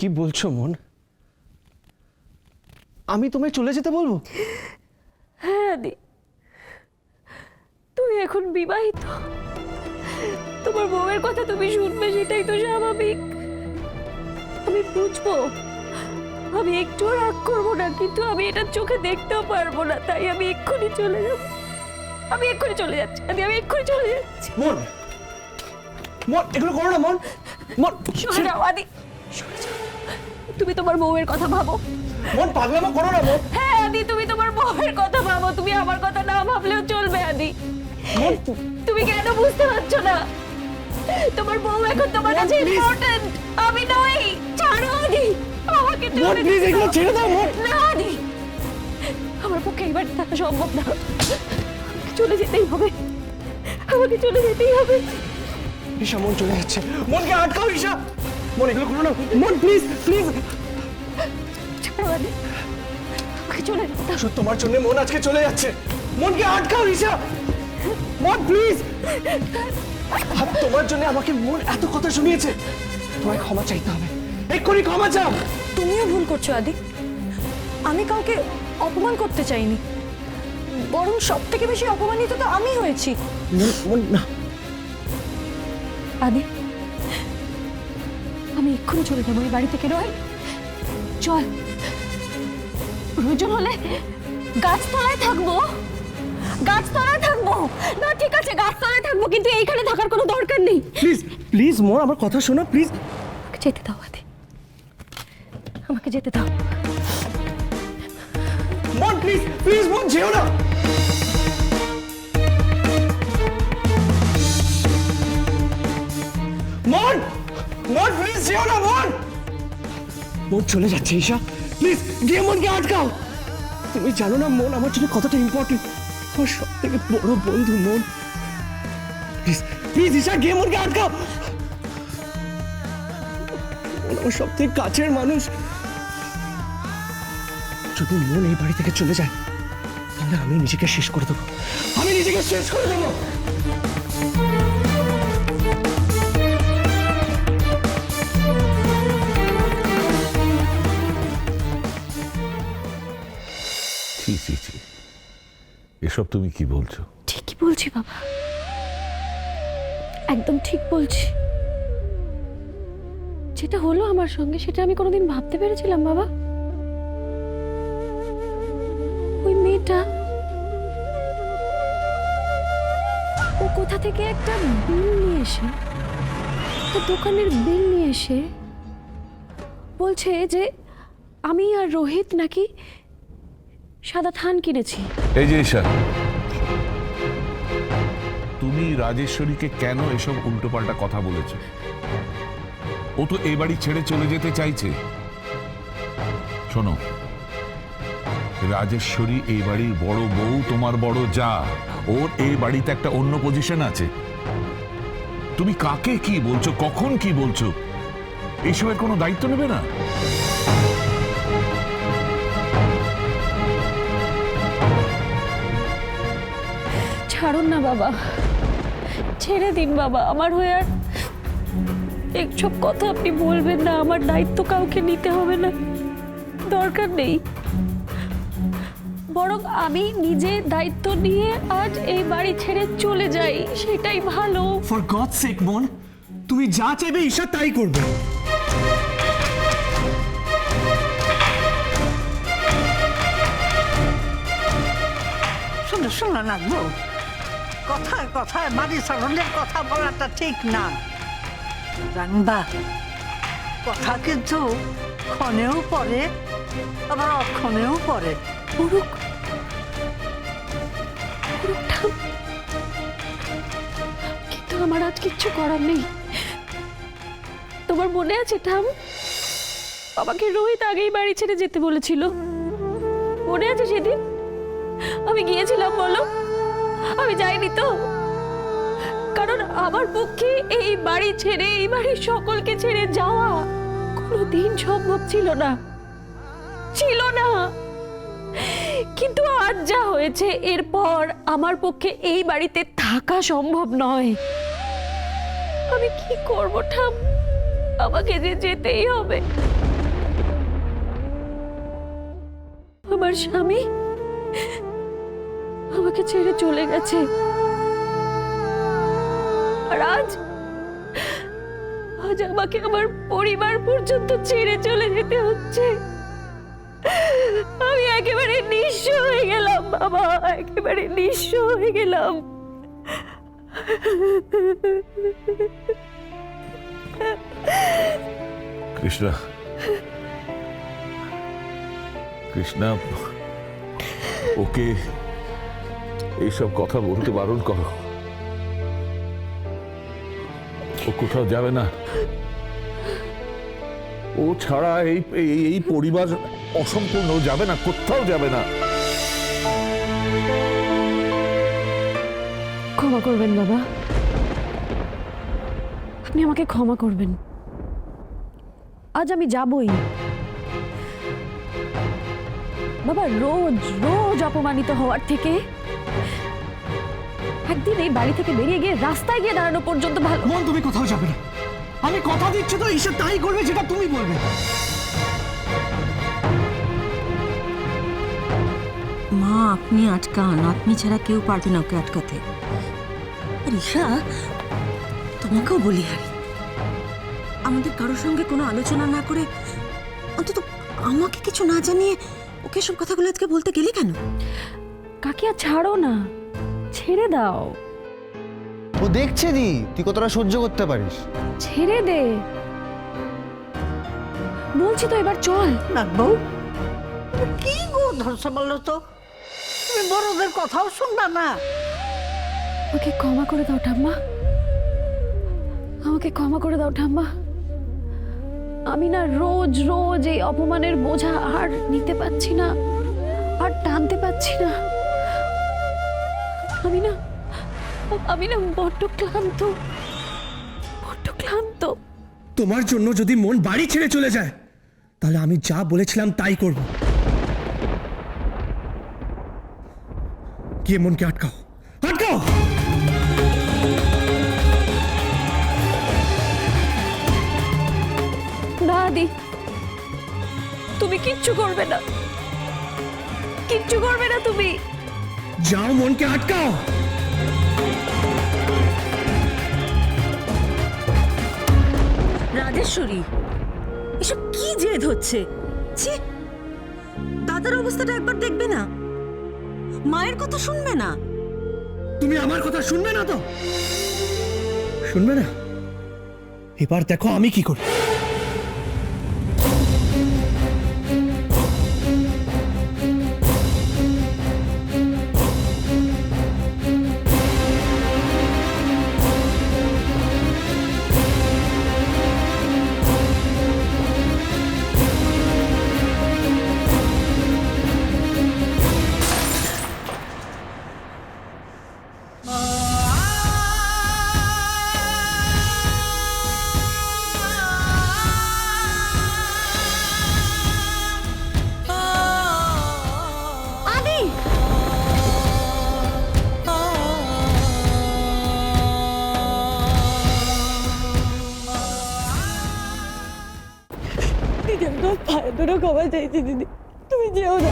কি বলছো মন? আমি তোমায় চলে যেতে বলবো? হ্যাঁ আদি, তুই এখন বিবাহিত, তোমার বউয়ের কথা তুমি শুনবে, সেটাই তো স্বাভাবিক। আমি বুঝবো, আমি একটুও রাগ করবো না, কিন্তু আমি এটা চোখে দেখতেও পারবো না, তাই আমি এক্ষুনি চলে যাবো। আমি এক্ষুনি চলে যাচ্ছি আদি, আমি এক্ষুনি চলে যাচ্ছি। মন, মন এগুলো করো না মন। মন সরে যাও আদি, সরে যাও। তুমি তোমার বউয়ের কথা ভাবো। মন পাগলামো করো না মন। হ্যাঁ আদি, তুমি তোমার বউয়ের কথা ভাবো, তুমি আমার কথা না ভাবলেও চলবে আদি। মন তুমি কেন বুঝতে পারছো না? তোমার বউ এখন তোমার কাছে ইম্পর্টেন্ট, আমি নই। ছাড়ো আদি, আমাকে মন চলে প্লিজ যেতে এগুলো দাও। ছেড়ে দাও মন। না আদি, আমার পক্ষে এই বাড়িতে থাকা সম্ভব না, আমাকে চলে যেতেই হবে, আমাকে চলে যেতেই হবে। ঈশা মন চলে যাচ্ছে, মনকে আটকাও ঈশা। মন এগুলো করো না মন, প্লিজ প্লিজ। ছাড়ো আদি, আমাকে চলে যেতে দাও। আসলে তোমার জন্য মন আজকে চলে যাচ্ছে, মনকে আটকাও ঈশা। মন প্লিজ, তোমার জন্য আমাকে মন এত কথা শুনিয়েছে, তোমায় ক্ষমা চাইতে হবে, এক্ষুনি ক্ষমা চাও। তুমিও ভুল করছো আদি, আমি কাউকে অপমান করতে চাইনি, বরং সব থেকে বেশি অপমানিত তো আমি হয়েছি। মন না, আদি, আমি এক্ষুনি চলে যাবো এই বাড়ি থেকে। রয় চল, প্রয়োজন হলে গাছতলায় থাকবো, গাছতলায় থাকবো। না ঠিক আছে, গাছতলায় থাকবো, কিন্তু এইখানে থাকার কোনো দরকার নেই। প্লিজ প্লিজ মন আমার কথা শোনো প্লিজ। আমাকে যেতে দাও আদি, আমাকে যেতে দাও। মন প্লিজ প্লিজ মন যেও না। মন মন প্লিজ যেও না মন। মন চলে যাচ্ছে ঈশা, প্লিজ গিয়ে মনকে আটকাও। তুমি জানো না মন আমার জন্য কতটা ইম্পর্টেন্ট, আমার সব থেকে বড় বন্ধু মন। প্লিজ প্লিজ ঈশা গিয়ে মনকে আটকাও। মন আমার সব থেকে কাছের মানুষ, যদি মন এই বাড়ি থেকে চলে যায় তাহলে আমি নিজেকে শেষ করে দেবো, আমি নিজেকে শেষ করে দেবো। ছি ছি ছি, এসব তুমি কি বলছো? ঠিকই বলছি বাবা, একদম ঠিক বলছি। যেটা হলো আমার সঙ্গে, সেটা আমি কোনোদিন ভাবতে পেরেছিলাম বাবা? ওই মেয়েটা, ও কোথা থেকে একটা বিল নিয়ে এসে, একটা দোকানের বিল নিয়ে এসে বলছে যে আমি আর রোহিত নাকি সাদা থান কিনেছি। এই যে ঈশা, তুমি রাজেশ্বরীকে কেন এসব উল্টোপাল্টা কথা বলেছো? ও তো এই বাড়ি ছেড়ে চলে যেতে চাইছে। শোনো, রাজেশ্বরী এই বাড়ির বড় বউ, তোমার বড় যা, ওর এই বাড়িতে একটা অন্য পজিশন আছে। তুমি কাকে কি বলছো, কখন কি বলছো, এইসবের কোনো দায়িত্ব নেবে না? ছাড়ুন না বাবা, ছেড়ে দিন বাবা, আমার হয়ে আর এইসব কথা আপনি বলবেন না। আমার দায়িত্ব কাউকে নিতে হবে না, দরকার নেই। বরং আমি নিজে দায়িত্ব নিয়ে আজ এই বাড়ি ছেড়ে চলে যাই, সেটাই ভালো। ফর গড সেক মন, তুমি যা চাইবে ঈশা তাই করবে। শোনো শোনো না গো, কথায় কথায় বাড়ি ছাড়লের কথা বলাটা ঠিক না জানবা। কথা কিন্তু ক্ষণেও পড়ে, আবার অক্ষণেও পড়ে। পুরুক, পুরুকঠাম, কিন্তু আমার আজ কিচ্ছু করার নেই। তোমার মনে আছে ঠাম, আমাকে রোহিত আগেই বাড়ি ছেড়ে যেতে বলেছিল, মনে আছে সেদিন? আমি গিয়েছিলাম বলো? আমি যাইনি তো, কারণ আমার পক্ষে এই বাড়ি ছেড়ে, এই বাড়ির সকলকে ছেড়ে যাওয়া কোনোদিন সম্ভব ছিল না, ছিল না। কিন্তু আজ যা হয়েছে, এরপর আমার পক্ষে এই বাড়িতে থাকা সম্ভব নয়। আমি কি করব ঠাম, আমাকে যে যেতেই হবে। আমার স্বামী আমাকে ছেড়ে চলে গেছে, আর আজ আমাকে আমার পরিবার পর্যন্ত ছেড়ে চলে যেতে হচ্ছে। আমি একেবারে নিঃস্ব হয়ে গেলাম বাবা, একেবারে নিঃস্ব হয়ে গেলাম। কৃষ্ণা, কৃষ্ণা, ওকে এইসব কথা বলতে বারণ করো। ও কোথাও যাবে না। ও ছাড়া এই পরিবার অসম্পূর্ণ। যাবে না, কোথাও যাবে না। ক্ষমা করবেন বাবা, আপনি আমাকে ক্ষমা করবেন। আজ আমি যাবই বাবা। রোজ রোজ অপমানিত হওয়ার থেকে একদিন এই বাড়ি থেকে বেরিয়ে গিয়ে রাস্তায় গিয়ে দাঁড়ানো পর্যন্ত ভালো। মন, তুমি কোথাও যাবে না। আমি কথা দিচ্ছি তো, ঈশা তাই করবে যেটা তুমি বলবে। মা, আপনি আটকান, আপনি ছাড়া কেউ পারবে না ওকে আটকাতে। আর ঈশা, তোমাকেও বলি হারি, আমাদের কারোর সঙ্গে কোনো আলোচনা না করে, অন্তত আমাকে কিছু না জানিয়ে ওকে সব কথাগুলো আজকে বলতে গেলে কেন? কাকিয়া ছাড়ো না, ছেড়ে দাও। ও দেখছে দি তুই কতটা সহ্য করতে পারিস। ছেড়ে দে বলছি তো, এবার চল। না বউ, কি গো ধরছে বলো তো? তুমি বড়দের কথাও শুনবা না? আমাকে ক্ষমা করে দাও ঠাম্মা, আমাকে ক্ষমা করে দাও ঠাম্মা। আমি না রোজ রোজ এই অপমানের বোঝা আর নিতে পারছি না, আর টানতে পারছি না। আমি না বড্ড ক্লান্ত, বড্ড ক্লান্ত। তোমার জন্য যদি মন বাড়ি ছেড়ে চলে যায়, তাহলে আমি যা বলেছিলাম তাই করব। গিয়ে মনকে আটকাও, আটকাও। না দি, তুমি কিচ্ছু করবে না, কিচ্ছু করবে না তুমি। যাও, মনকে আটকাও। রাজেশ্বরী, এসব কি জেদ হচ্ছে? ছি, দাদার অবস্থাটা একবার দেখবে না? মায়ের কথা শুনবে না? তুমি আমার কথা শুনবে না তো? শুনবে না? এবার দেখো আমি কি করি। দিদি, আমরা পায়ে ধরে ক্ষমা চাইছি দিদি, তুমি যেও না।